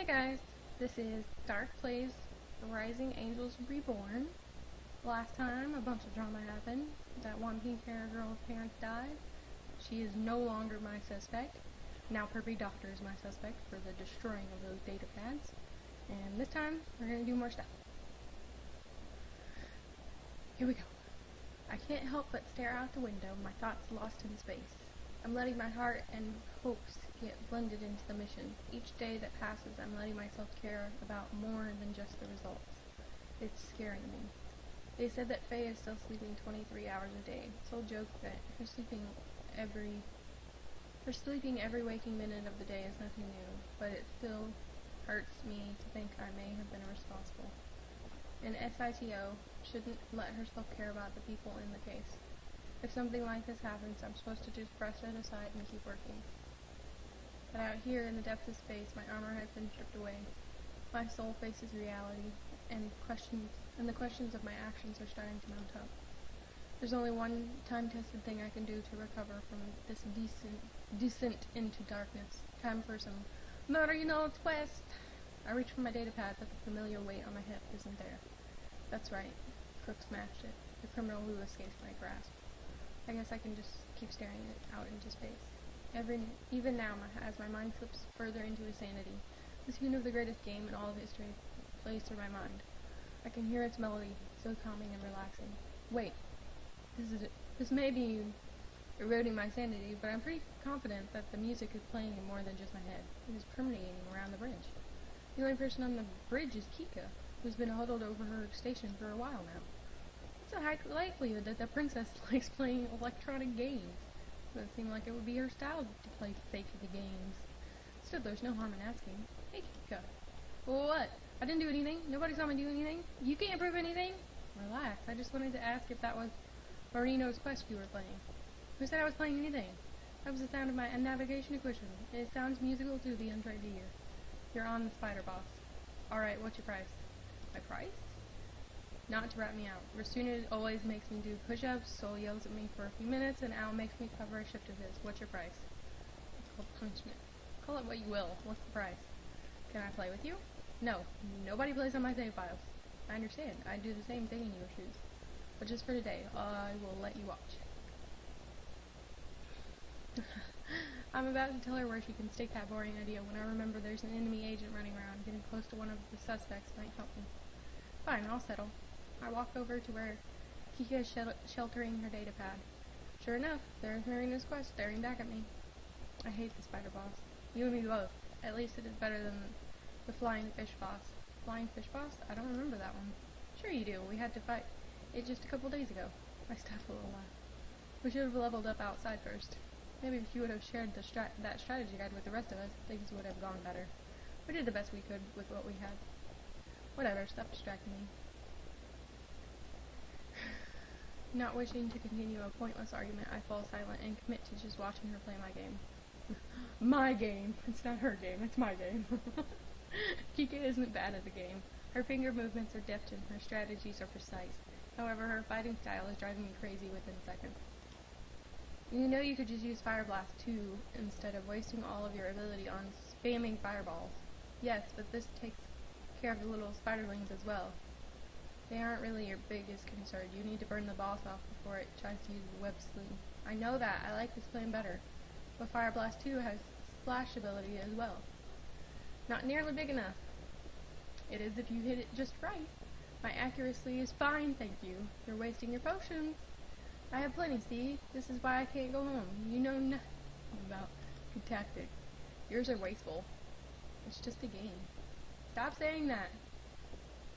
Hey guys, this is Dark Plays Rising Angels Reborn. Last time, a bunch of drama happened. That one pink hair girl's parents died. She is no longer my suspect. Now Perpy Doctor is my suspect for the destroying of those data pads. And this time, we're gonna do more stuff. Here we go. I can't help but stare out the window, my thoughts lost in space. I'm letting my heart and hopes get blended into the mission. Each day that passes, I'm letting myself care about more than just the results. It's scaring me. They said that Faye is still sleeping 23 hours a day. It's all joke that her sleeping every waking minute of the day is nothing new, but it still hurts me to think I may have been responsible. An SITO shouldn't let herself care about the people in the case. If something like this happens, I'm supposed to just brush it aside and keep working. But out here in the depths of space, my armor has been stripped away. My soul faces reality, and the questions of my actions are starting to mount up. There's only one time-tested thing I can do to recover from this descent into darkness. Time for some Marino twist. I reach for my data pad, but the familiar weight on my hip isn't there. That's right. Crook smashed it. The criminal who escapes my grasp. I guess I can just keep staring it out into space. Even now, as my mind slips further into insanity, the tune of the greatest game in all of history plays through my mind. I can hear its melody, so calming and relaxing. Wait, this may be eroding my sanity, but I'm pretty confident that the music is playing in more than just my head. It is permeating around the bridge. The only person on the bridge is Kika, who's been huddled over her station for a while now. It's a high likelihood that the princess likes playing electronic games. Doesn't seem like it would be her style to play fake games. Still, there's no harm in asking. Hey, Kika. Well, what? I didn't do anything. Nobody saw me do anything. You can't prove anything. Relax. I just wanted to ask if that was Marino's quest you were playing. Who said I was playing anything? That was the sound of my navigation equation. It sounds musical to the untrained ear. You're on the spider boss. Alright, what's your price? My price? Not to rat me out. Rasuna always makes me do push-ups, Soul yells at me for a few minutes, and Al makes me cover a shift of his. What's your price? It's called punishment. Call it what you will. What's the price? Can I play with you? No. Nobody plays on my save files. I understand. I'd do the same thing in your shoes. But just for today, I will let you watch. I'm about to tell her where she can stick that boring idea when I remember there's an enemy agent running around. Getting close to one of the suspects might help me. Fine, I'll settle. I walk over to where Kika is sheltering her data pad. Sure enough, there's Marina's quest staring back at me. I hate the spider boss. You and me both. At least it is better than the flying fish boss. Flying fish boss? I don't remember that one. Sure you do. We had to fight it just a couple days ago. I stopped a little laugh. We should have leveled up outside first. Maybe if you would have shared that strategy guide with the rest of us, things would have gone better. We did the best we could with what we had. Whatever, stop distracting me. Not wishing to continue a pointless argument, I fall silent and commit to just watching her play my game. My game! It's not her game, it's my game. Kika isn't bad at the game. Her finger movements are deft and her strategies are precise. However, her fighting style is driving me crazy within seconds. You know you could just use Fire Blast too, instead of wasting all of your ability on spamming fireballs. Yes, but this takes care of the little spiderlings as well. They aren't really your biggest concern. You need to burn the boss off before it tries to use the web sling. I know that. I like this plan better. But Fire Blast 2 has splash ability as well. Not nearly big enough. It is if you hit it just right. My accuracy is fine, thank you. You're wasting your potions. I have plenty, see? This is why I can't go home. You know nothing about good tactics. Yours are wasteful. It's just a game. Stop saying that.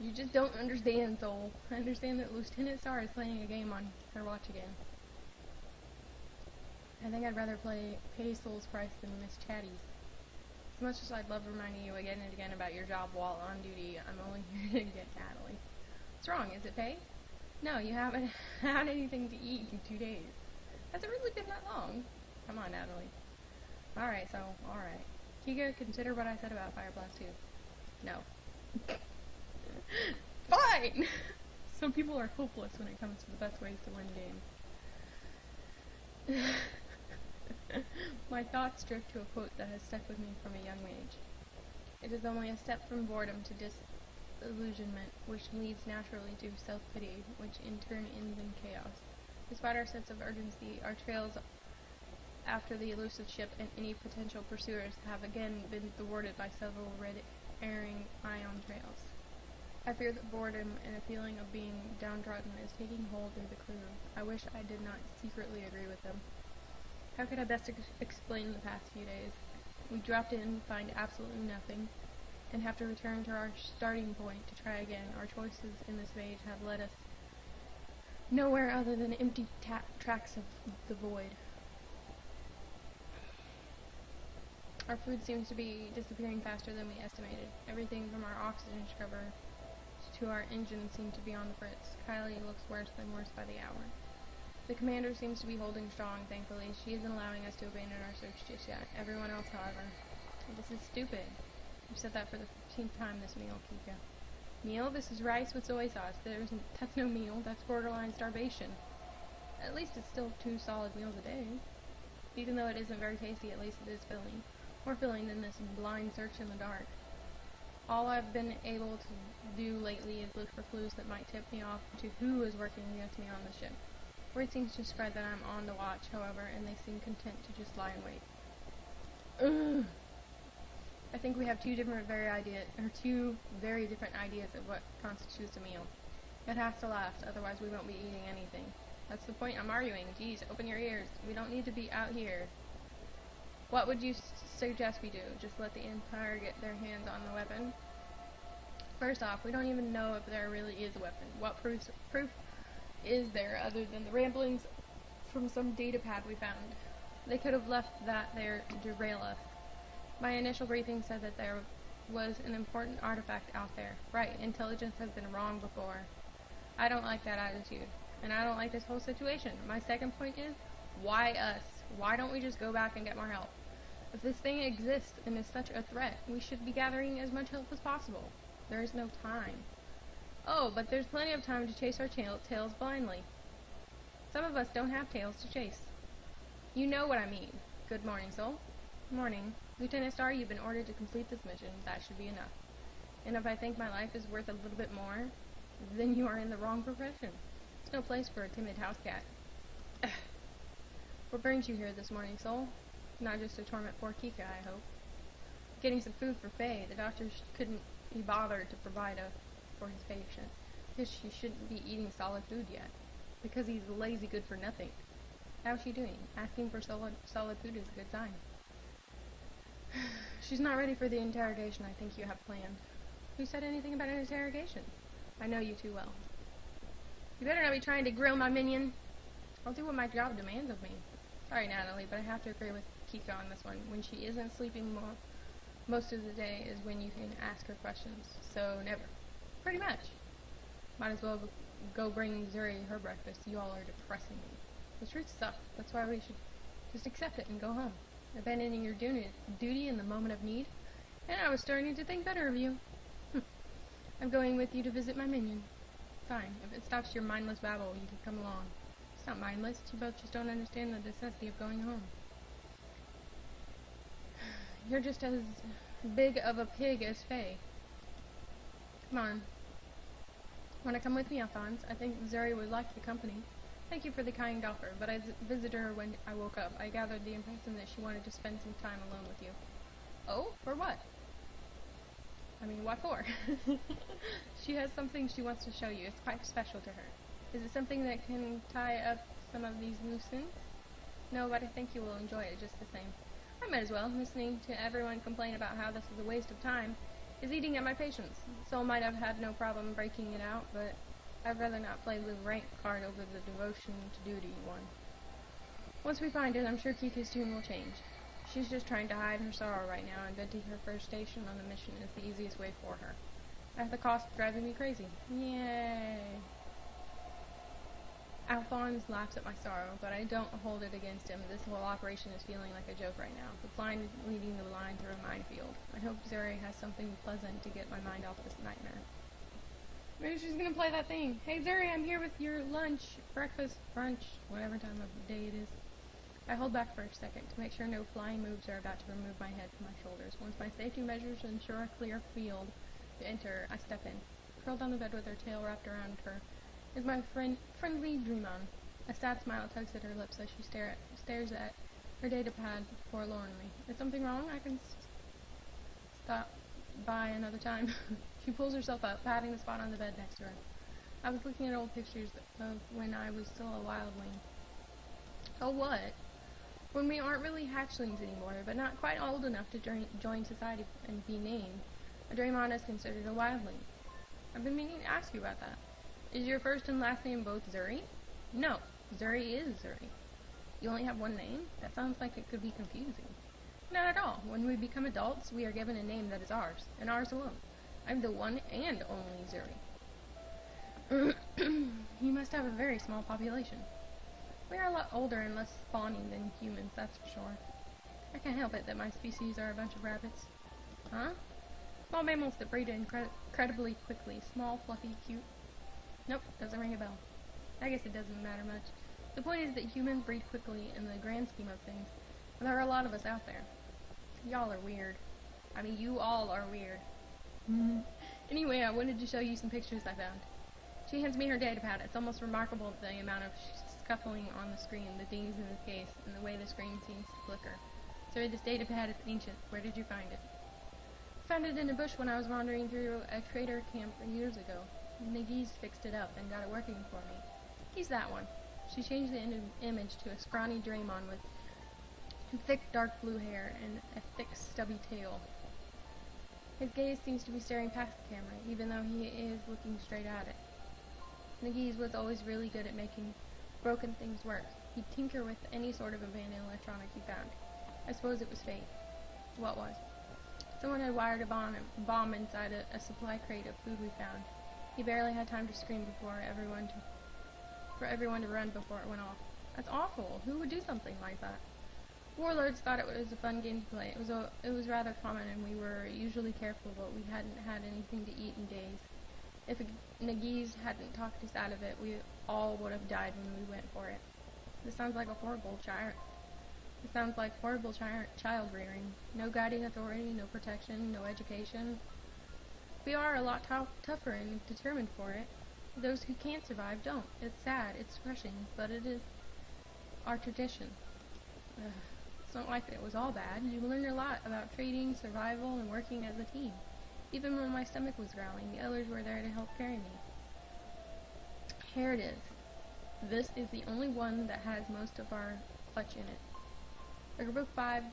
You just don't understand, Soul. I understand that Lieutenant Star is playing a game on her watch again. I think I'd rather pay Soul's price than Miss Chatty's. As much as I'd love reminding you again and again about your job while on duty, I'm only here to get Natalie. What's wrong? Is it pay? No, you haven't had anything to eat in 2 days. Has it really been that long? Come on, Natalie. Alright. Kika, consider what I said about Fire Blast 2. No. Fine! Some people are hopeless when it comes to the best ways to win games. My thoughts drift to a quote that has stuck with me from a young age. It is only a step from boredom to disillusionment, which leads naturally to self-pity, which in turn ends in chaos. Despite our sense of urgency, our trails after the elusive ship and any potential pursuers have again been thwarted by several red herring ion trails. I fear that boredom and a feeling of being downtrodden is taking hold of the crew. I wish I did not secretly agree with them. How could I best explain the past few days? We dropped in, find absolutely nothing, and have to return to our starting point to try again. Our choices in this age have led us nowhere other than empty tracks of the void. Our food seems to be disappearing faster than we estimated. Everything from our oxygen scrubber to our engine seem to be on the fritz. Kylie looks worse than worse by the hour. The commander seems to be holding strong, thankfully. She isn't allowing us to abandon our search just yet. Everyone else, however. This is stupid. I've said that for the 15th time this meal, Kika. Meal? This is rice with soy sauce. That's no meal. That's borderline starvation. At least it's still 2 solid meals a day. Even though it isn't very tasty, at least it is filling. More filling than this blind search in the dark. All I've been able to do lately is look for clues that might tip me off to who is working against me on the ship. Word seems to spread that I'm on the watch, however, and they seem content to just lie in wait. Ugh. I think we have two very different ideas of what constitutes a meal. It has to last, otherwise we won't be eating anything. That's the point I'm arguing. Geez, open your ears. We don't need to be out here. What would you suggest we do? Just let the Empire get their hands on the weapon? First off, we don't even know if there really is a weapon. What proof is there other than the ramblings from some data pad we found? They could have left that there to derail us. My initial briefing said that there was an important artifact out there. Right, intelligence has been wrong before. I don't like that attitude, and I don't like this whole situation. My second point is, why us? Why don't we just go back and get more help? If this thing exists and is such a threat, we should be gathering as much help as possible. There is no time. Oh, but there's plenty of time to chase our tails blindly. Some of us don't have tails to chase. You know what I mean. Good morning, Sol. Morning. Lieutenant Starr, you've been ordered to complete this mission. That should be enough. And if I think my life is worth a little bit more, then you are in the wrong profession. It's no place for a timid house cat. What brings you here this morning, Sol? Not just to torment poor Kika, I hope. Getting some food for Faye. The doctor couldn't be bothered to provide for his patient, because she shouldn't be eating solid food yet, because he's lazy good for nothing. How's she doing? Asking for solid food is a good sign. She's not ready for the interrogation I think you have planned. Who said anything about an interrogation? I know you too well. You better not be trying to grill my minion. I'll do what my job demands of me. Sorry, Natalie, but I have to agree with Kika on this one. When she isn't sleeping most of the day is when you can ask her questions. So never. Pretty much. Might as well go bring ZURI her breakfast. You all are depressing me. The truth sucks. That's why we should just accept it and go home. Abandoning your duty in the moment of need. And I was starting to think better of you. I'm going with you to visit my minion. Fine. If it stops your mindless babble, you can come along. It's not mindless. You both just don't understand the necessity of going home. You're just as big of a pig as Faye. Come on. Want to come with me, Alphonse? I think ZURI would like the company. Thank you for the kind offer, but I visited her when I woke up. I gathered the impression that she wanted to spend some time alone with you. Oh? For what? I mean, what for? She has something she wants to show you. It's quite special to her. Is it something that can tie up some of these loose ends? No, but I think you will enjoy it just the same. I might as well. Listening to everyone complain about how this is a waste of time is eating at my patience. Sol might have had no problem breaking it out, but I'd rather not play the rank card over the devotion to duty one. Once we find it, I'm sure Kika's tune will change. She's just trying to hide her sorrow right now, and venting her frustration on the mission is the easiest way for her. At the cost of driving me crazy. Yay! Alphonse laughs at my sorrow, but I don't hold it against him. This whole operation is feeling like a joke right now. The blind leading the line through a minefield. I hope ZURI has something pleasant to get my mind off this nightmare. Maybe she's gonna play that thing. Hey ZURI, I'm here with your lunch, breakfast, brunch, whatever time of day it is. I hold back for a second to make sure no flying moves are about to remove my head from my shoulders. Once my safety measures ensure a clear field to enter, I step in. Curled on the bed with her tail wrapped around her is my friendly Dreamon. A sad smile tugs at her lips as she stares at her data pad forlornly. Is something wrong? I can stop by another time. She pulls herself up, patting the spot on the bed next to her. I was looking at old pictures of when I was still a wildling. Oh, what? When we aren't really hatchlings anymore, but not quite old enough to join society and be named. A Draymon is considered a wildling. I've been meaning to ask you about that. Is your first and last name both ZURI? No, ZURI is ZURI. You only have one name? That sounds like it could be confusing. Not at all. When we become adults, we are given a name that is ours, and ours alone. I'm the one and only ZURI. You must have a very small population. We are a lot older and less spawning than humans, that's for sure. I can't help it that my species are a bunch of rabbits. Huh? Small mammals that breed incredibly quickly. Small, fluffy, cute. Nope, doesn't ring a bell. I guess it doesn't matter much. The point is that humans breed quickly in the grand scheme of things. And there are a lot of us out there. Y'all are weird. I mean, you all are weird. Anyway, I wanted to show you some pictures I found. She hands me her datapad. It's almost remarkable the amount of scuffling on the screen, the dings in the case, and the way the screen seems to flicker. Sorry, this datapad is ancient. Where did you find it? Found it in a bush when I was wandering through a trader camp years ago. Nagi's fixed it up and got it working for me. He's that one. She changed the image to a scrawny Draymon with thick dark blue hair and a thick stubby tail. His gaze seems to be staring past the camera, even though he is looking straight at it. Nagi's was always really good at making broken things work. He'd tinker with any sort of abandoned electronic he found. I suppose it was fate. What was? Someone had wired a bomb inside a supply crate of food we found. He barely had time to scream for everyone to run before it went off. That's awful. Who would do something like that? Warlords thought it was a fun game to play. It was rather common, and we were usually careful, but we hadn't had anything to eat in days. If Nagi's hadn't talked us out of it, we all would have died when we went for it. This sounds like horrible child rearing. No guiding authority, no protection, no education. We are a lot tougher and determined for it. Those who can't survive don't. It's sad, it's crushing, but it is our tradition. It's not like it was all bad. You learned a lot about trading, survival, and working as a team. Even when my stomach was growling, the others were there to help carry me. Here it is. This is the only one that has most of our clutch in it. A group of 5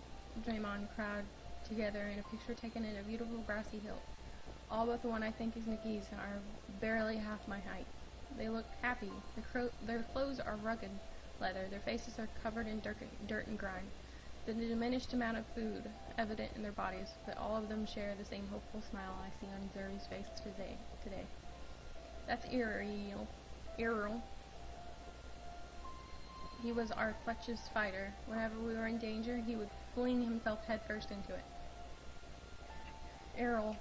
Draymon crowd together in a picture taken in a beautiful grassy hill. All but the one I think is Nagi's are barely half my height. They look happy. Their clothes are rugged leather. Their faces are covered in dirt and grime. The diminished amount of food evident in their bodies, but all of them share the same hopeful smile I see on ZURI's face today. That's Errol. He was our clutchest fighter. Whenever we were in danger, he would fling himself headfirst into it. Errol,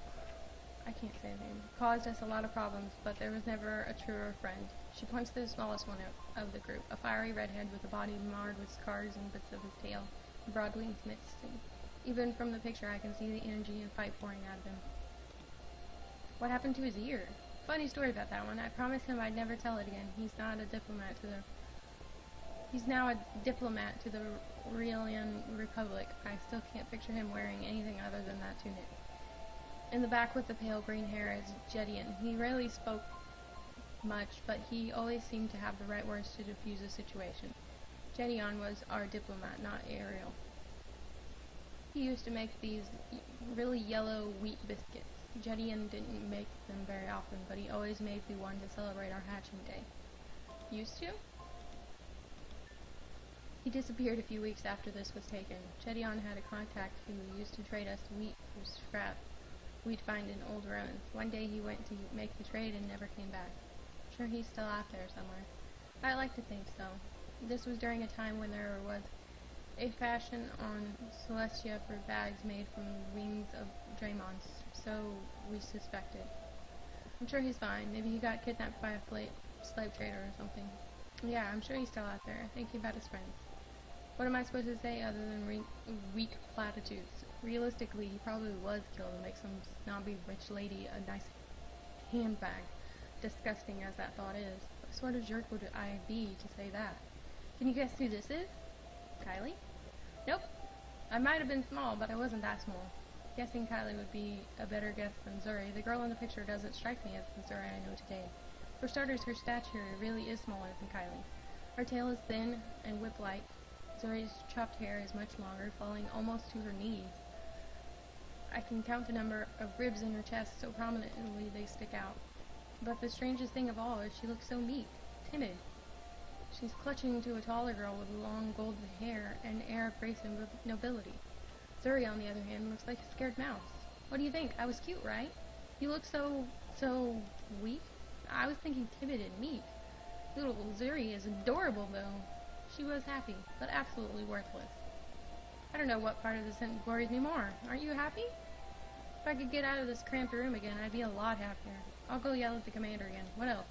I can't say his name, caused us a lot of problems, but there was never a truer friend. She points to the smallest one of the group, a fiery redhead with a body marred with scars and bits of his tail, and broad wings mixing. Even from the picture, I can see the energy and fight pouring out of him. What happened to his ear? Funny story about that one. I promised him I'd never tell it again. He's now a diplomat to the Realian Republic. I still can't picture him wearing anything other than that tunic. In the back with the pale green hair is Jedian. He rarely spoke much, but he always seemed to have the right words to defuse a situation. Jedian was our diplomat, not Ariel. He used to make these really yellow wheat biscuits. Jedian didn't make them very often, but he always made the one to celebrate our hatching day. Used to? He disappeared a few weeks after this was taken. Jedian had a contact who used to trade us wheat for scrap we'd find in old ruins. One day he went to make the trade and never came back. I'm sure he's still out there somewhere. I like to think so. This was during a time when there was a fashion on Celestia for bags made from the wings of Draymons, so we suspected. I'm sure he's fine. Maybe he got kidnapped by a slave trader or something. Yeah, I'm sure he's still out there, thinking about his friends. What am I supposed to say other than weak platitudes? Realistically, he probably was killed to make some snobby rich lady a nice handbag, disgusting as that thought is. What sort of jerk would I be to say that? Can you guess who this is? Kylie? Nope. I might have been small, but I wasn't that small. Guessing Kylie would be a better guess than ZURI. The girl in the picture doesn't strike me as the ZURI I know today. For starters, her stature really is smaller than Kylie. Her tail is thin and whip-like. ZURI's chopped hair is much longer, falling almost to her knees. I can count the number of ribs in her chest so prominently they stick out. But the strangest thing of all is she looks so meek, timid. She's clutching to a taller girl with long golden hair and an air of grace and nobility. ZURI, on the other hand, looks like a scared mouse. What do you think? I was cute, right? You look so weak? I was thinking timid and meek. Little ZURI is adorable, though. She was happy, but absolutely worthless. I don't know what part of the sentence worries me more. Aren't you happy? If I could get out of this cramped room again, I'd be a lot happier. I'll go yell at the commander again. What else?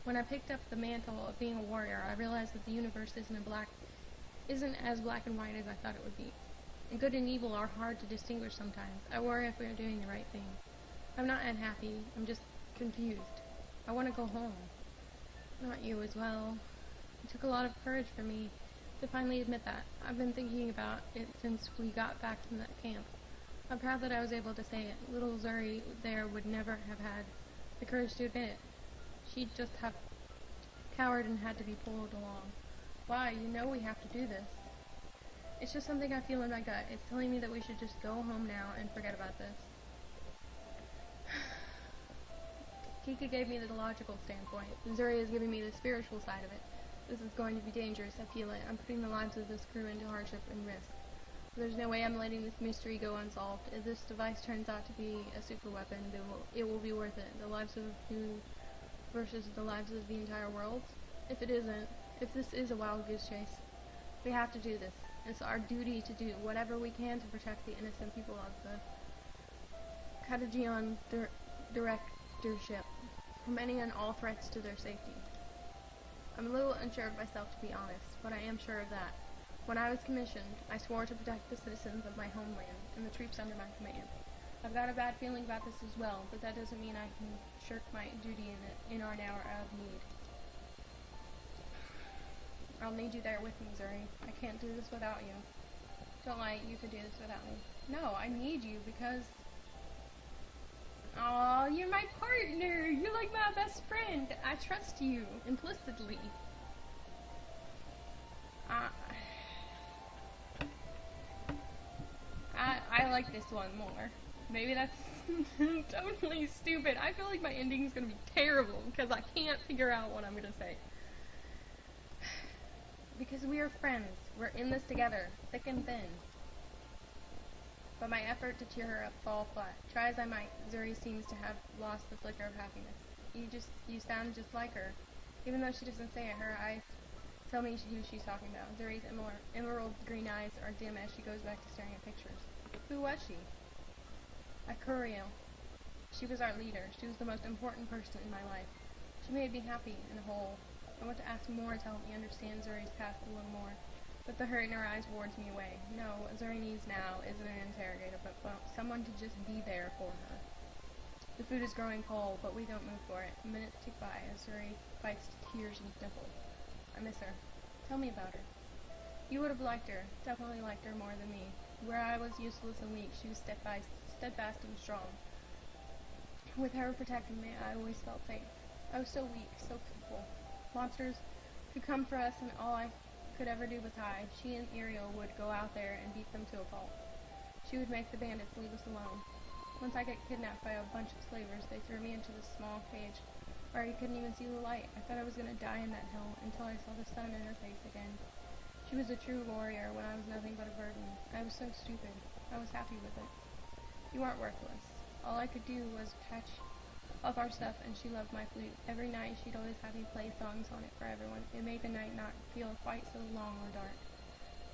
When I picked up the mantle of being a warrior, I realized that the universe isn't as black and white as I thought it would be. Good and evil are hard to distinguish sometimes. I worry if we are doing the right thing. I'm not unhappy. I'm just confused. I want to go home. Not you as well. It took a lot of courage for me to finally admit that. I've been thinking about it since we got back from that camp. I'm proud that I was able to say it. Little ZURI there would never have had the courage to admit it. She'd just have cowered and had to be pulled along. Why? You know we have to do this. It's just something I feel in my gut. It's telling me that we should just go home now and forget about this. Kika gave me the logical standpoint. ZURI is giving me the spiritual side of it. This is going to be dangerous, I feel it. I'm putting the lives of this crew into hardship and risk. There's no way I'm letting this mystery go unsolved. If this device turns out to be a super weapon, it will be worth it. The lives of a few versus the lives of the entire world. If it isn't, if this is a wild goose chase, we have to do this. It's our duty to do whatever we can to protect the innocent people of the Katajian directorship from any and all threats to their safety. I'm a little unsure of myself, to be honest, but I am sure of that. When I was commissioned, I swore to protect the citizens of my homeland and the troops under my command. I've got a bad feeling about this as well, but that doesn't mean I can shirk my duty in our hour of need. I'll need you there with me, ZURI. I can't do this without you. Don't lie, you could do this without me. No, I need you because... Aw, you're my partner! You're like my best friend! I trust you, implicitly. I like this one more. Maybe that's totally stupid. I feel like my ending is going to be terrible because I can't figure out what I'm going to say. Because we are friends. We're in this together, thick and thin. But my effort to cheer her up fall flat. Try as I might, ZURI seems to have lost the flicker of happiness. You sound just like her. Even though she doesn't say it, her eyes tell me who she's talking about. ZURI's emerald green eyes are dim as she goes back to staring at pictures. Who was she? Akurio. She was our leader. She was the most important person in my life. She made me happy and whole. I want to ask more to help me understand ZURI's past a little more, but the hurt in her eyes wards me away. No, what ZURI needs now isn't an interrogator, but someone to just be there for her. The food is growing cold, but we don't move for it. Minutes tick by as ZURI fights tears and dimples. I miss her. Tell me about her. You would have liked her, definitely liked her more than me. Where I was useless and weak, she was steadfast and strong. With her protecting me, I always felt safe. I was so weak, so pitiful. Monsters could come for us, and all I could ever do was hide. She and Ariel would go out there and beat them to a pulp. She would make the bandits leave us alone. Once I got kidnapped by a bunch of slavers, they threw me into this small cage where I couldn't even see the light. I thought I was going to die in that hell until I saw the sun in her face again. She was a true warrior when I was nothing but a burden. I was so stupid. I was happy with it. You aren't worthless. All I could do was patch up our stuff, and she loved my flute. Every night she'd always have me play songs on it for everyone. It made the night not feel quite so long or dark.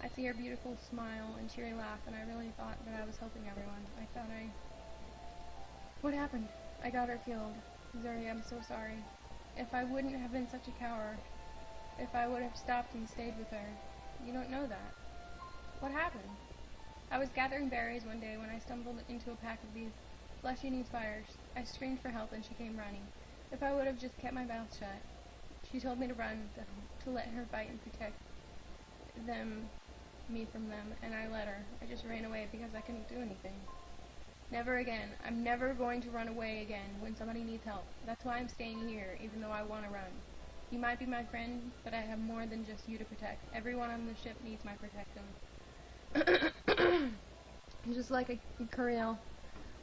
I'd see her beautiful smile and cheery laugh, and I really thought that I was helping everyone. What happened? I got her killed. ZURI, I'm so sorry. If I wouldn't have been such a coward, if I would have stopped and stayed with her, You don't know that. What happened? I was gathering berries one day when I stumbled into a pack of these flesh-eating spiders. I screamed for help and she came running. If I would have just kept my mouth shut. She told me to run, to let her fight and protect me from them, and I let her. I just ran away because I couldn't do anything. Never again. I'm never going to run away again when somebody needs help. That's why I'm staying here, even though I want to run. You might be my friend, but I have more than just you to protect. Everyone on the ship needs my protection. Just like a Kuriel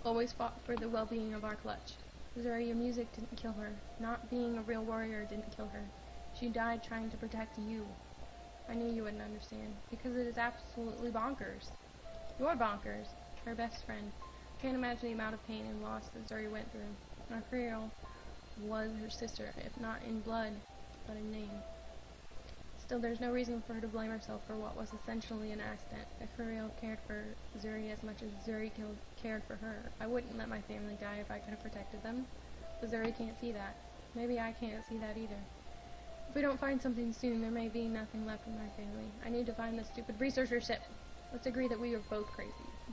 always fought for the well-being of our clutch. Zuri, your music didn't kill her. Not being a real warrior didn't kill her. She died trying to protect you. I knew you wouldn't understand, because it is absolutely bonkers. You're bonkers, her best friend. Can't imagine the amount of pain and loss that Zuri went through. Our Kuriel was her sister, if not in blood, but in name. Still, there's no reason for her to blame herself for what was essentially an accident. If Kuriel cared for Zuri as much as Zuri cared for her, I wouldn't let my family die if I could have protected them. But Zuri can't see that. Maybe I can't see that either. If we don't find something soon, there may be nothing left in my family. I need to find this stupid researcher ship. Let's agree that we are both crazy.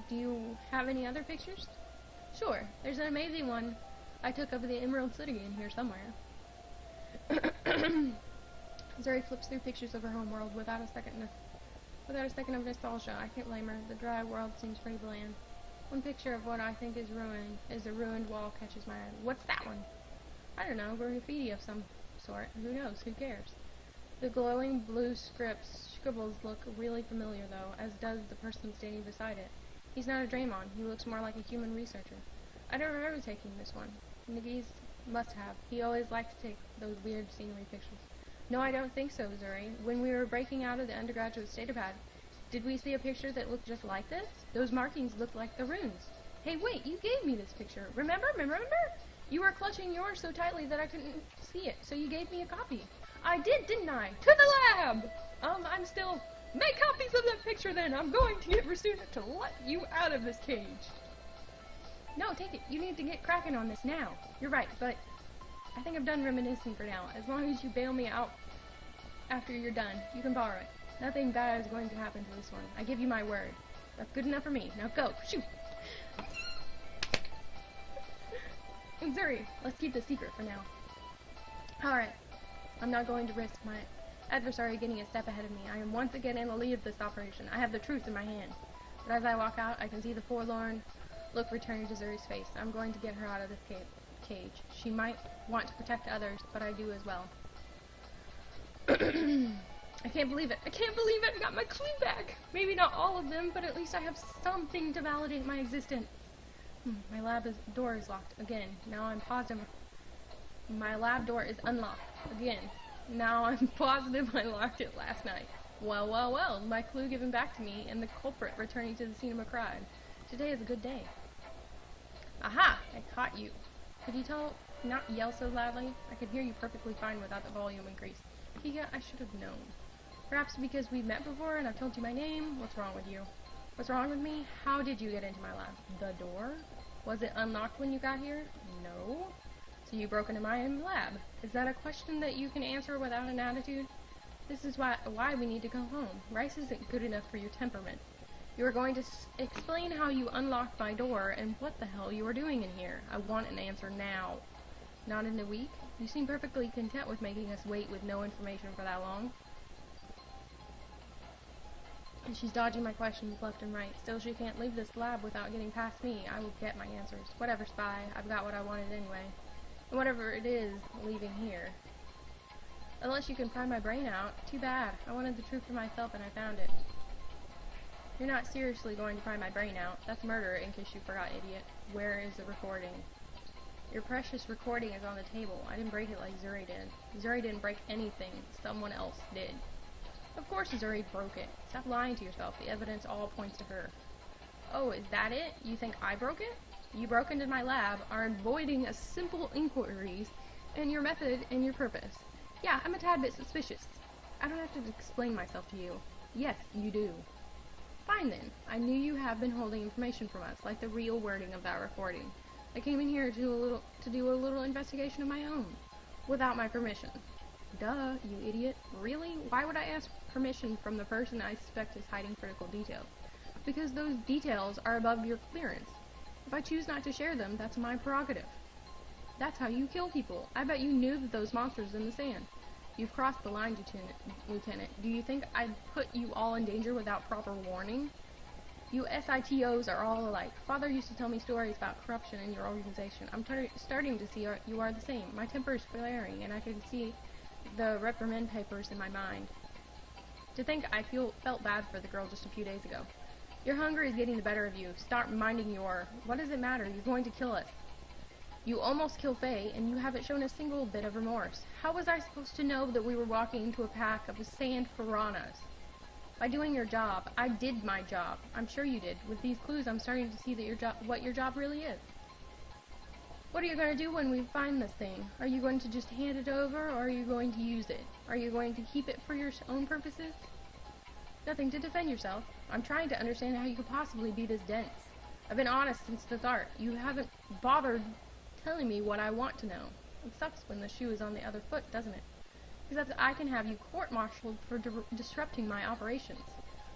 Do you have any other pictures? Sure. There's an amazing one I took of the Emerald City in here somewhere. Zuri flips through pictures of her homeworld without a second of nostalgia. I can't blame her. The dry world seems pretty bland. One picture of what I think is a ruined wall catches my eye. What's that one? I don't know, graffiti of some sort. Who knows? Who cares? The glowing blue scribbles look really familiar, though, as does the person standing beside it. He's not a Draymond. He looks more like a human researcher. I don't remember taking this one. McGee's must have. He always liked to take those weird scenery pictures. No, I don't think so, Zuri. When we were breaking out of the undergraduate datapad, did we see a picture that looked just like this? Those markings looked like the runes. Hey, wait, you gave me this picture. Remember? You were clutching yours so tightly that I couldn't see it, so you gave me a copy. I did, didn't I? To the lab! I'm still... Make copies of that picture, then! I'm going to get Rasuna to let you out of this cage. No, take it. You need to get cracking on this now. You're right, but I think I'm done reminiscing for now. As long as you bail me out after you're done, you can borrow it. Nothing bad is going to happen to this one. I give you my word. That's good enough for me. Now go. Shoot! Zuri, let's keep this secret for now. Alright. I'm not going to risk my adversary getting a step ahead of me. I am once again in the lead of this operation. I have the truth in my hand. But as I walk out, I can see the forlorn look returning to Zuri's face. I'm going to get her out of this cage. She might want to protect others, but I do as well. I can't believe it. I got my clue back. Maybe not all of them, but at least I have something to validate my existence. My lab door is locked again. Now I'm positive my lab door is unlocked again. Now I'm positive I locked it last night. Well, my clue given back to me and the culprit returning to the scene of my crime. Today is a good day. Aha! I caught you. Could you not yell so loudly? I could hear you perfectly fine without the volume increased. Kika, I should have known. Perhaps because we've met before and I've told you my name? What's wrong with you? What's wrong with me? How did you get into my lab? The door? Was it unlocked when you got here? No. So you broke into my lab. Is that a question that you can answer without an attitude? This is why we need to go home. Rice isn't good enough for your temperament. You are going to explain how you unlocked my door and what the hell you are doing in here. I want an answer now. Not in a week? You seem perfectly content with making us wait with no information for that long. And she's dodging my questions left and right. Still, she can't leave this lab without getting past me. I will get my answers. Whatever, spy. I've got what I wanted anyway. And whatever it is, leaving here. Unless you can pry my brain out. Too bad. I wanted the truth for myself and I found it. You're not seriously going to pry my brain out. That's murder, in case you forgot, idiot. Where is the recording? Your precious recording is on the table. I didn't break it like Zuri did. Zuri didn't break anything. Someone else did. Of course Zuri broke it. Stop lying to yourself. The evidence all points to her. Oh, is that it? You think I broke it? You broke into my lab, are avoiding a simple inquiries, and your method and your purpose. Yeah, I'm a tad bit suspicious. I don't have to explain myself to you. Yes, you do. Fine then. I knew you have been holding information from us, like the real wording of that recording. I came in here to do a little investigation of my own, without my permission. Duh, you idiot. Really? Why would I ask permission from the person I suspect is hiding critical details. Because those details are above your clearance. If I choose not to share them, that's my prerogative. That's how you kill people. I bet you knew that those monsters in the sand. You've crossed the line, Lieutenant. Do you think I'd put you all in danger without proper warning? You SITOs are all alike. Father used to tell me stories about corruption in your organization. I'm starting to see you are the same. My temper is flaring, and I can see the reprimand papers in my mind. To think I felt bad for the girl just a few days ago. Your hunger is getting the better of you. Start minding your... What does it matter? You're going to kill us. You almost killed Faye, and you haven't shown a single bit of remorse. How was I supposed to know that we were walking into a pack of sand piranhas? By doing your job. I did my job. I'm sure you did. With these clues, I'm starting to see that what your job really is. What are you going to do when we find this thing? Are you going to just hand it over, or are you going to use it? Are you going to keep it for your own purposes? Nothing to defend yourself. I'm trying to understand how you could possibly be this dense. I've been honest since the start. You haven't bothered telling me what I want to know. It sucks when the shoe is on the other foot, doesn't it? Except I can have you court-martialed for disrupting my operations.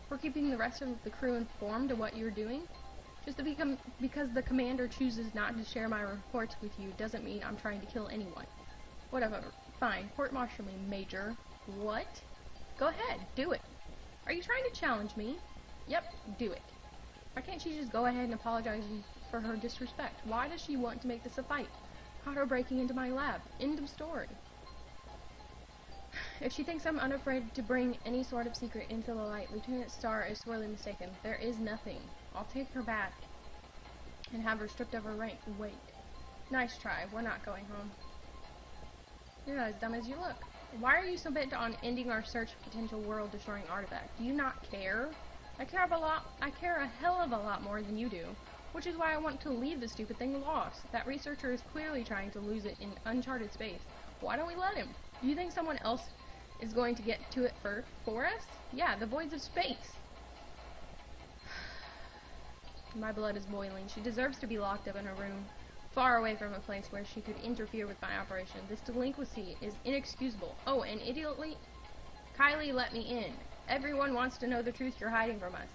For keeping the rest of the crew informed of what you're doing. Just because the commander chooses not to share my reports with you doesn't mean I'm trying to kill anyone. Whatever. Fine. Court-martial me, Major. What? Go ahead. Do it. Are you trying to challenge me? Yep. Do it. Why can't she just go ahead and apologize for her disrespect? Why does she want to make this a fight? Caught her breaking into my lab. End of story. If she thinks I'm unafraid to bring any sort of secret into the light, Lieutenant Starr is sorely mistaken. There is nothing. I'll take her back and have her stripped of her rank. Wait. Nice try. We're not going home. You're not as dumb as you look. Why are you so bent on ending our search for potential world-destroying artifact? Do you not care? I care a hell of a lot more than you do, which is why I want to leave the stupid thing lost. That researcher is clearly trying to lose it in uncharted space. Why don't we let him? Do you think someone else is going to get to it for us? Yeah, the voids of space. My blood is boiling. She deserves to be locked up in a room, far away from a place where she could interfere with my operation. This delinquency is inexcusable. Oh, and idiotly, Kylie let me in. Everyone wants to know the truth you're hiding from us.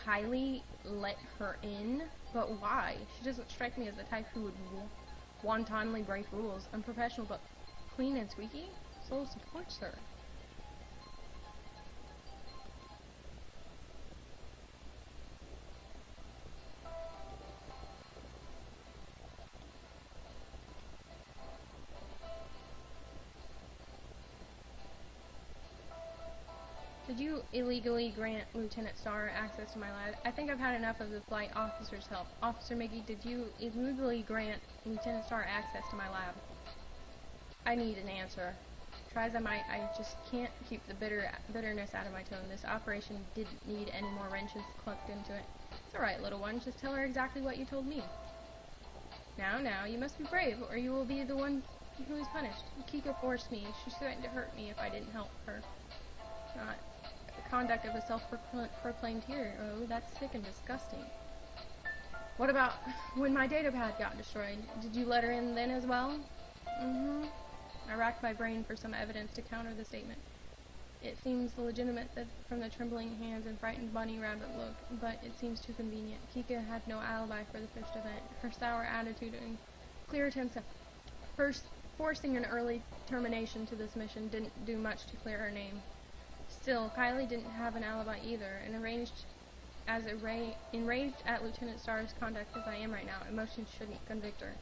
Kylie let her in? But why? She doesn't strike me as the type who would wantonly break rules. Unprofessional but clean and squeaky? Soul supports her. Did you illegally grant Lieutenant Starr access to my lab? I think I've had enough of the flight officer's help. Officer Mickey, did you illegally grant Lieutenant Starr access to my lab? I need an answer. Try as I might, I just can't keep the bitterness out of my tone. This operation didn't need any more wrenches clucked into it. It's alright, little one. Just tell her exactly what you told me. Now, you must be brave, or you will be the one who is punished. Kika forced me. She threatened to hurt me if I didn't help her. Not the conduct of a self-proclaimed hero. Oh, that's sick and disgusting. What about when my datapad got destroyed? Did you let her in then as well? I racked my brain for some evidence to counter the statement. It seems legitimate that from the trembling hands and frightened bunny rabbit look, but it seems too convenient. Kika had no alibi for the first event. Her sour attitude and clear attempts at forcing an early termination to this mission didn't do much to clear her name. Still, Kylie didn't have an alibi either, and enraged at Lieutenant Starr's conduct as I am right now, emotions shouldn't convict her.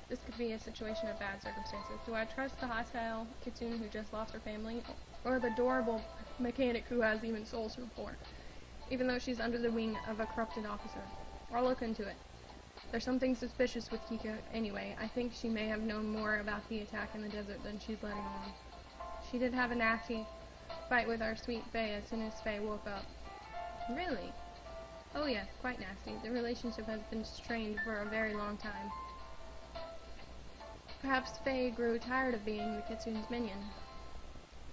This could be a situation of bad circumstances. Do I trust the hostile kitsune who just lost her family, or the adorable mechanic who has even soul support, even though she's under the wing of a corrupted officer? I'll look into it. There's something suspicious with Kika anyway. I think she may have known more about the attack in the desert than she's letting on. She did have a nasty fight with our sweet Faye as soon as Faye woke up. Really? Oh yes, quite nasty. The relationship has been strained for a very long time. Perhaps Faye grew tired of being the kitsune's minion.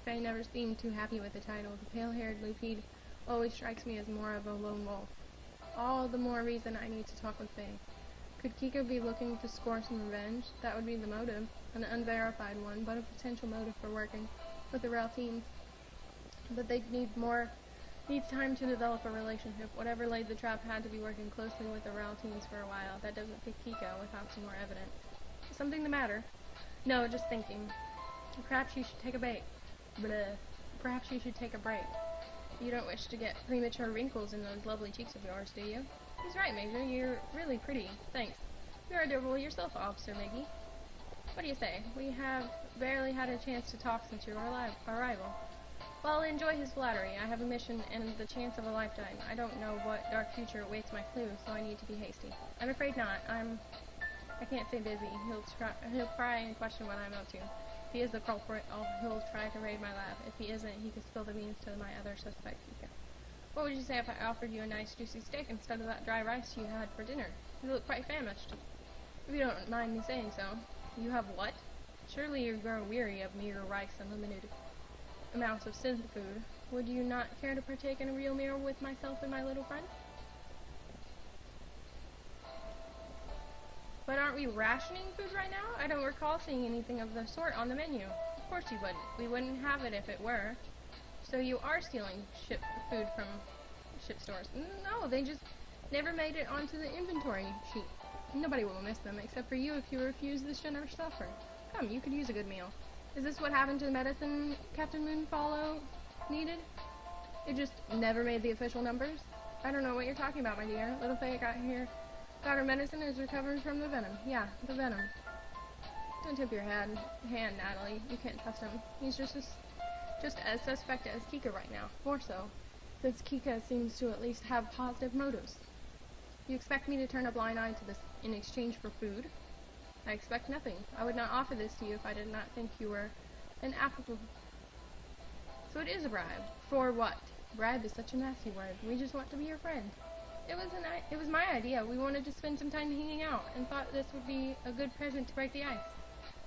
Faye never seemed too happy with the title. The pale-haired Lupide always strikes me as more of a lone wolf. All the more reason I need to talk with Faye. Could Kika be looking to score some revenge? That would be the motive. An unverified one, but a potential motive for working with the rail team. but they needs time to develop a relationship. Whatever laid the trap had to be working closely with the Ral teens for a while. That doesn't pick Kika without some more evidence. Something the matter? No, just thinking. Perhaps you should take a break. Bleh. Perhaps you should take a break. You don't wish to get premature wrinkles in those lovely cheeks of yours, do you? He's right, Major. You're really pretty. Thanks. You're adorable yourself, Officer Miggy. What do you say? We have barely had a chance to talk since your arrival. Well, enjoy his flattery. I have a mission and the chance of a lifetime. I don't know what dark future awaits my clue, so I need to be hasty. I'm afraid not. I can't stay busy. He'll cry and question what I'm up to. If he is the culprit, he'll try to raid my lab. If he isn't, he could spill the beans to my other suspect, Kika. What would you say if I offered you a nice juicy steak instead of that dry rice you had for dinner? You look quite famished. If you don't mind me saying so. You have what? Surely you grow weary of mere rice and limited amounts of synth food. Would you not care to partake in a real meal with myself and my little friend? But aren't we rationing food right now? I don't recall seeing anything of the sort on the menu. Of course you wouldn't. We wouldn't have it if it were. So you are stealing food from ship stores. No, they just never made it onto the inventory sheet. Nobody will miss them, except for you if you refuse this generous offer. Come, you could use a good meal. Is this what happened to the medicine Captain Moonfollow needed? It just never made the official numbers? I don't know what you're talking about, my dear. Little Faye got her medicine and is recovering from the venom. Yeah, the venom. Don't tip your hand, Natalie. You can't trust him. He's just as suspect as Kika right now. More so, since Kika seems to at least have positive motives. You expect me to turn a blind eye to this in exchange for food? I expect nothing. I would not offer this to you if I did not think you were an affable. So it is a bribe. For what? Bribe is such a nasty word. We just want to be your friend. It was my idea. We wanted to spend some time hanging out and thought this would be a good present to break the ice.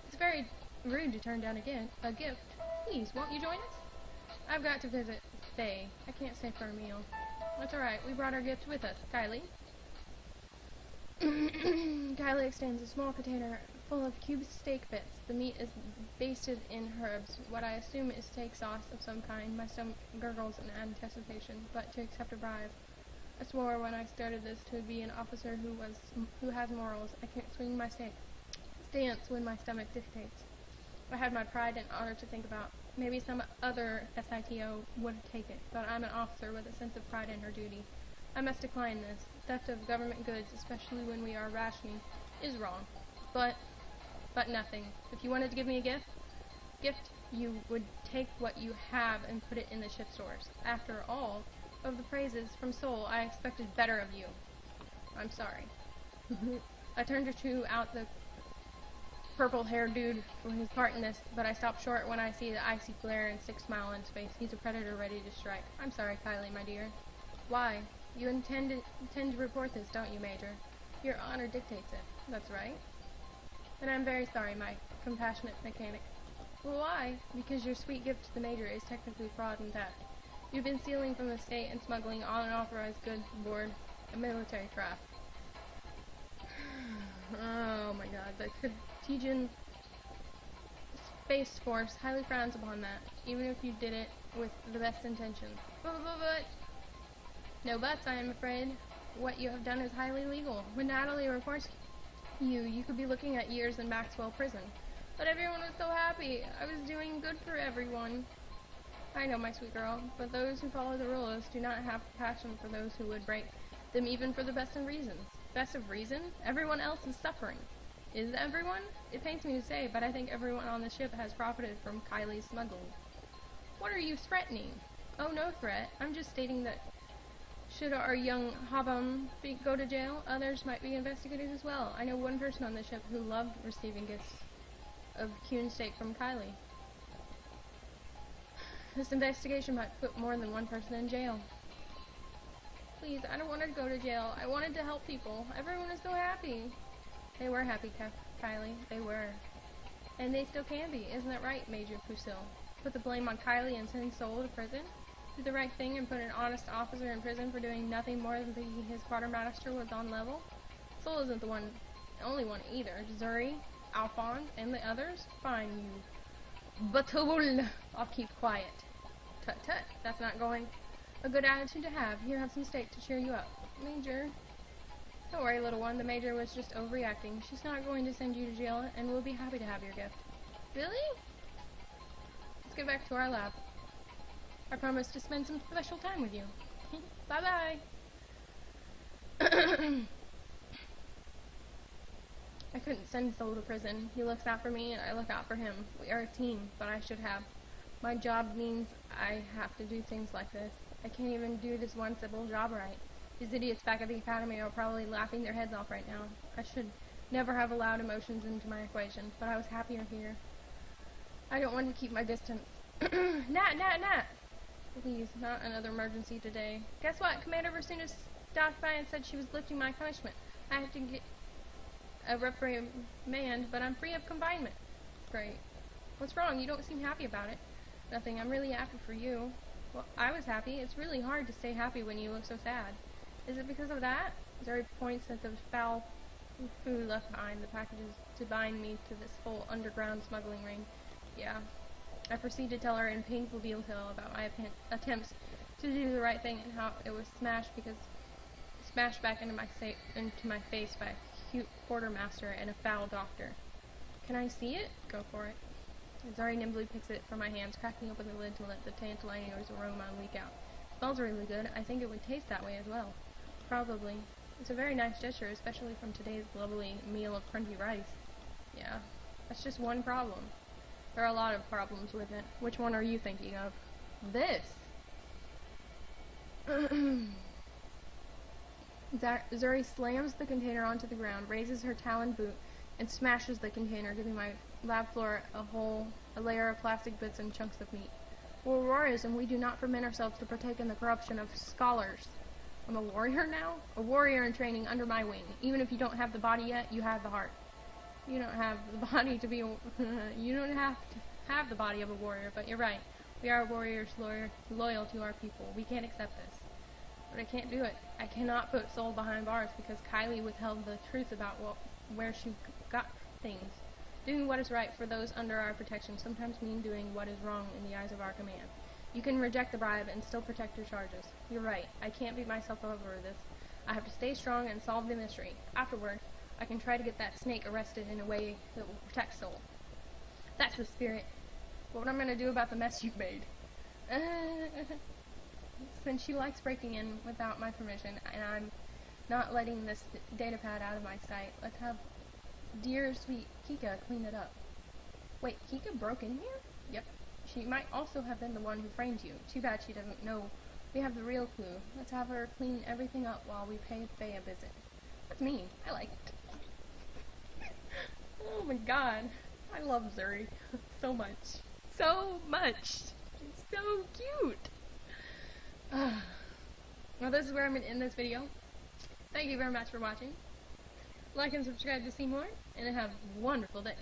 It's very rude to turn down a gift. Please, won't you join us? I've got to visit Faye. I can't stay for a meal. That's alright. We brought our gift with us. Kylie? Kylie extends a small container full of cube steak bits. The meat is basted in herbs, what I assume is steak sauce of some kind. My stomach gurgles in anticipation, but to accept a bribe. I swore when I started this to be an officer who has morals. I can't swing my stance when my stomach dictates. I had my pride and honor to think about. Maybe some other SITO would take it, but I'm an officer with a sense of pride in her duty. I must decline this. Theft of government goods, especially when we are rationing, is wrong. But nothing. If you wanted to give me a gift, you would take what you have and put it in the ship stores. After all of the praises from Seoul, I expected better of you. I'm sorry. I turned to chew out the purple-haired dude for his part in this, but I stop short when I see the icy glare and sick smile on his face. He's a predator ready to strike. I'm sorry, Kylie, my dear. Why? You intend to report this, don't you, Major? Your honor dictates it. That's right. And I'm very sorry, my compassionate mechanic. Well, why? Because your sweet gift to the Major is technically fraud and theft. You've been stealing from the state and smuggling unauthorized goods aboard a military craft. Oh my god, the Katijan Space Force highly frowns upon that, even if you did it with the best intentions. But no buts, I am afraid. What you have done is highly legal. When Natalie reports you could be looking at years in Maxwell prison. But everyone was so happy. I was doing good for everyone. I know, my sweet girl, but those who follow the rules do not have compassion for those who would break them even for the best of reasons. Best of reason? Everyone else is suffering. Is everyone? It pains me to say, but I think everyone on the ship has profited from Kylie's smuggling. What are you threatening? Oh, no threat. I'm just stating that should our young Habam go to jail, others might be investigated as well. I know one person on the ship who loved receiving gifts of Kuhn steak from Kylie. This investigation might put more than one person in jail. Please, I don't want to go to jail. I wanted to help people. Everyone is so happy. They were happy, Kylie. They were. And they still can be. Isn't that right, Major Fusil? Put the blame on Kylie and send Seoul to prison? Do the right thing and put an honest officer in prison for doing nothing more than thinking his quartermaster was on level? Seoul isn't the only one either. ZURI, Alphonse, and the others? Fine, you. Batul! I'll keep quiet. Tut tut, that's not going. A good attitude to have. Here, have some steak to cheer you up. Major. Don't worry, little one. The Major was just overreacting. She's not going to send you to jail, and we'll be happy to have your gift. Really? Let's get back to our lab. I promise to spend some special time with you. Bye-bye. I couldn't send Soul to prison. He looks out for me, and I look out for him. We are a team, but I should have. My job means I have to do things like this. I can't even do this one simple job right. These idiots back at the academy are probably laughing their heads off right now. I should never have allowed emotions into my equation, but I was happier here. I don't want to keep my distance. Nat! Please, not another emergency today. Guess what? Commander Versunas stopped by and said she was lifting my punishment. I have to get a reprimand, but I'm free of confinement. Great. What's wrong? You don't seem happy about it. Nothing. I'm really happy for you. Well, I was happy. It's really hard to stay happy when you look so sad. Is it because of that? Zuri points at the foul food left behind, the packages to bind me to this whole underground smuggling ring. Yeah. I proceed to tell her in painful detail about my attempts to do the right thing and how it was smashed back into my face by a cute quartermaster and a foul doctor. Can I see it? Go for it. Zuri nimbly picks it from my hands, cracking open the lid to let the tantalizing aroma leak out. It smells really good. I think it would taste that way as well. Probably. It's a very nice gesture, especially from today's lovely meal of crunchy rice. Yeah. That's just one problem. There are a lot of problems with it. Which one are you thinking of? This! Zuri slams the container onto the ground, raises her taloned boot, and smashes the container, giving my lab floor a layer of plastic bits and chunks of meat. We're warriors, and we do not permit ourselves to partake in the corruption of scholars. I'm a warrior now? A warrior in training under my wing. Even if you don't have the body yet, you have the heart. You don't have the body to be you don't have to have the body of a warrior, but you're right. We are warriors loyal to our people. We can't accept this. But I can't do it. I cannot put Soul behind bars because Kylie withheld the truth about where she got things. Doing what is right for those under our protection sometimes means doing what is wrong in the eyes of our command. You can reject the bribe and still protect your charges. You're right. I can't beat myself over this. I have to stay strong and solve the mystery. Afterward, I can try to get that snake arrested in a way that will protect Soul. That's the spirit. But what I'm going to do about the mess you've made? Since she likes breaking in without my permission, and I'm not letting this datapad out of my sight, let's have dear sweet Kika clean it up. Wait, Kika broke in here? Yep. She might also have been the one who framed you. Too bad she doesn't know we have the real clue. Let's have her clean everything up while we pay Faye a visit. That's mean. I like it. Oh my god. I love Zuri so much. So much. She's so cute. Well, this is where I'm going to end this video. Thank you very much for watching. Like and subscribe to see more, and have a wonderful day.